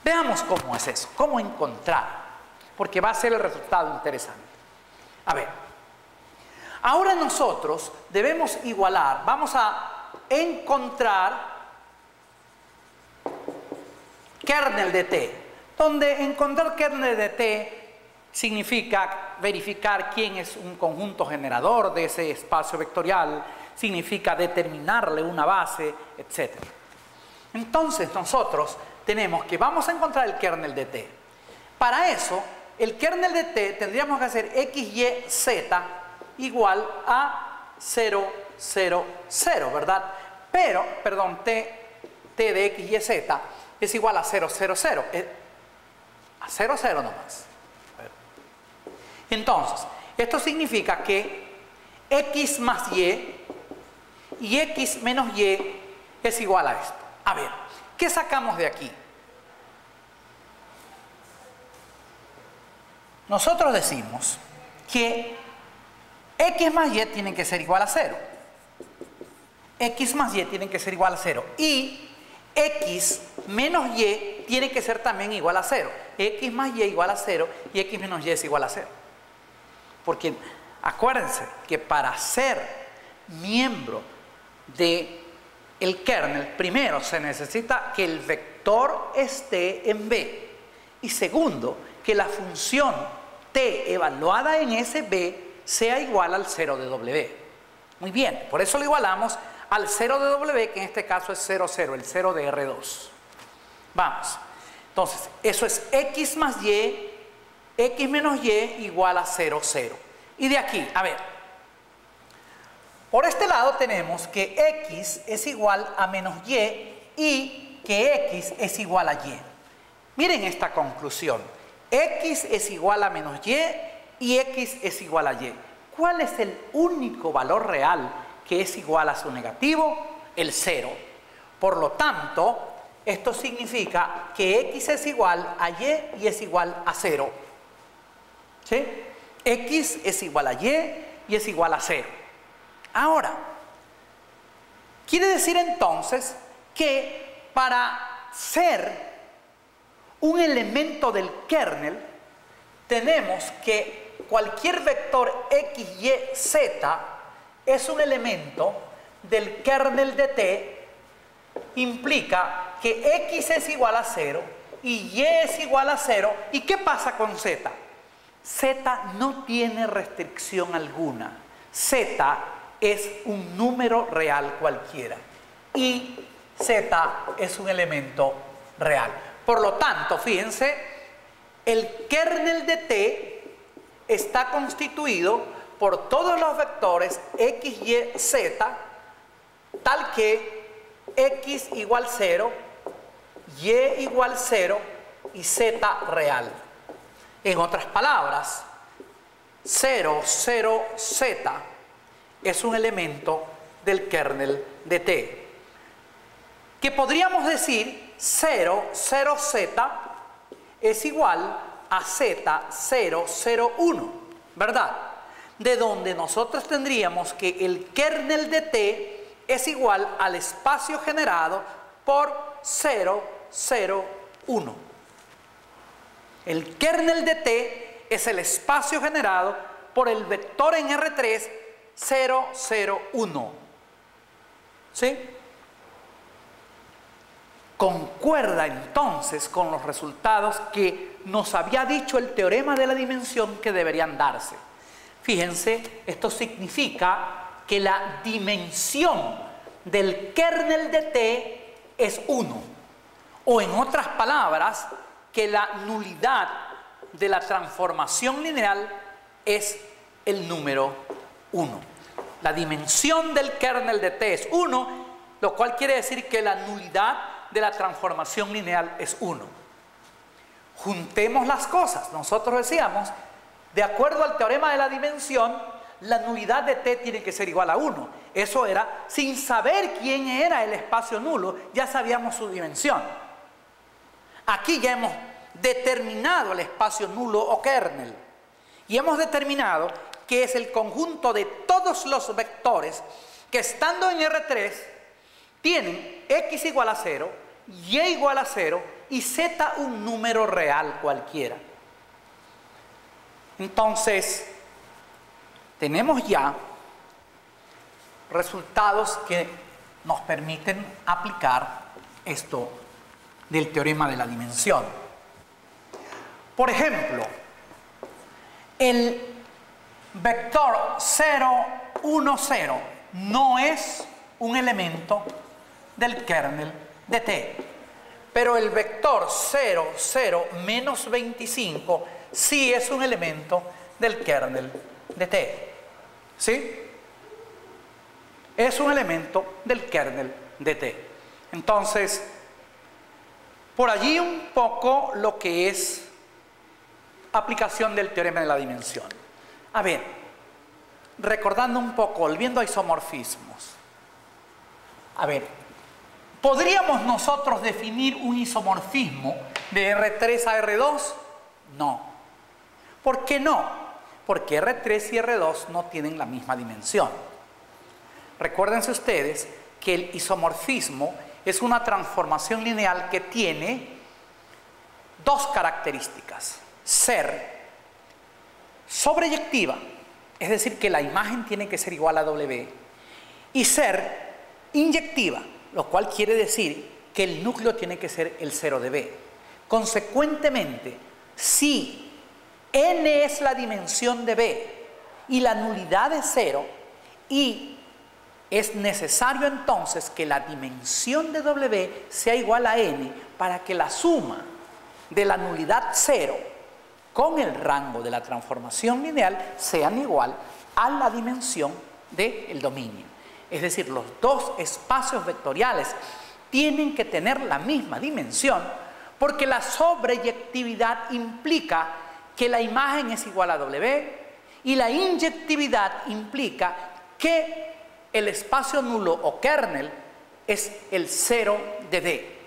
Veamos cómo es eso, cómo encontrar, porque va a ser el resultado interesante. A ver, ahora nosotros debemos igualar, vamos a encontrar kernel de T, donde encontrar kernel de T significa verificar quién es un conjunto generador de ese espacio vectorial, significa determinarle una base, etc. Entonces nosotros tenemos que vamos a encontrar el kernel de T. Para eso, el kernel de T tendríamos que hacer x, y, z igual a 0, 0, 0, ¿verdad? Pero, perdón, t de x, y, z es igual a 0, 0, 0. A 0, 0 nomás. Entonces, esto significa que x más y x menos y es igual a esto. A ver, ¿qué sacamos de aquí? Nosotros decimos que x más y tienen que ser igual a 0. X más y tienen que ser igual a 0. Y x menos y tiene que ser también igual a 0. X más y igual a 0 y x menos y es igual a 0. Porque acuérdense que para ser miembro del kernel, primero se necesita que el vector esté en B. Y segundo, que la función t evaluada en ese B sea igual al 0 de W. Muy bien, por eso lo igualamos al 0 de W, que en este caso es 0, 0, el 0 de R2. Vamos. Entonces, eso es x más y, x menos y igual a 0, 0. Y de aquí, a ver, por este lado tenemos que x es igual a menos y que x es igual a y. Miren esta conclusión. X es igual a menos y x es igual a y. ¿Cuál es el único valor real que es igual a su negativo? El 0. Por lo tanto, esto significa que x es igual a y es igual a 0. ¿Sí? X es igual a y es igual a 0. Ahora, quiere decir entonces que para ser un elemento del kernel, tenemos que cualquier vector x, y, z es un elemento del kernel de T, implica que x es igual a 0 y es igual a 0. ¿Y qué pasa con z? Z no tiene restricción alguna. Z es un número real cualquiera y z es un elemento real. Por lo tanto, fíjense, el kernel de T está constituido por todos los vectores x, y, z, tal que x igual 0, y igual 0 y z real. En otras palabras, 0, 0, z es un elemento del kernel de T. Que podríamos decir 0, 0, z es igual a z, 0, 0, 1, ¿verdad? De donde nosotros tendríamos que el kernel de T es igual al espacio generado por 0, 0, 1. El kernel de T es el espacio generado por el vector en R3 0, 0, 1. ¿Sí? Concuerda entonces con los resultados que nos había dicho el teorema de la dimensión que deberían darse. Fíjense, esto significa que la dimensión del kernel de T es 1. O en otras palabras, que la nulidad de la transformación lineal es el número 1. La dimensión del kernel de T es 1, lo cual quiere decir que la nulidad de la transformación lineal es 1. Juntemos las cosas. Nosotros decíamos, de acuerdo al teorema de la dimensión, la nulidad de T tiene que ser igual a 1. Eso era, sin saber quién era el espacio nulo, ya sabíamos su dimensión. Aquí ya hemos determinado el espacio nulo o kernel. Y hemos determinado que es el conjunto de todos los vectores que estando en R3 tienen x igual a 0, y igual a 0 y z un número real cualquiera. Entonces, tenemos ya resultados que nos permiten aplicar esto del teorema de la dimensión. Por ejemplo, el vector 0, 1, 0 no es un elemento del kernel de T, pero el vector 0, 0, menos 25 sí es un elemento del kernel de T. ¿Sí? Es un elemento del kernel de T. Entonces, por allí un poco lo que es aplicación del teorema de la dimensión. A ver, recordando un poco, volviendo a isomorfismos. A ver, ¿podríamos nosotros definir un isomorfismo de R3 a R2? No. ¿Por qué no? Porque R3 y R2 no tienen la misma dimensión. Recuérdense ustedes que el isomorfismo es una transformación lineal que tiene dos características: ser sobreyectiva, es decir, que la imagen tiene que ser igual a W, y ser inyectiva, lo cual quiere decir que el núcleo tiene que ser el 0 de B. Consecuentemente, si n es la dimensión de B y la nulidad es 0, y es necesario entonces que la dimensión de W sea igual a n para que la suma de la nulidad 0 con el rango de la transformación lineal sean igual a la dimensión del dominio. Es decir, los dos espacios vectoriales tienen que tener la misma dimensión, porque la sobreyectividad implica que la imagen es igual a W y la inyectividad implica que el espacio nulo o kernel es el 0 de D.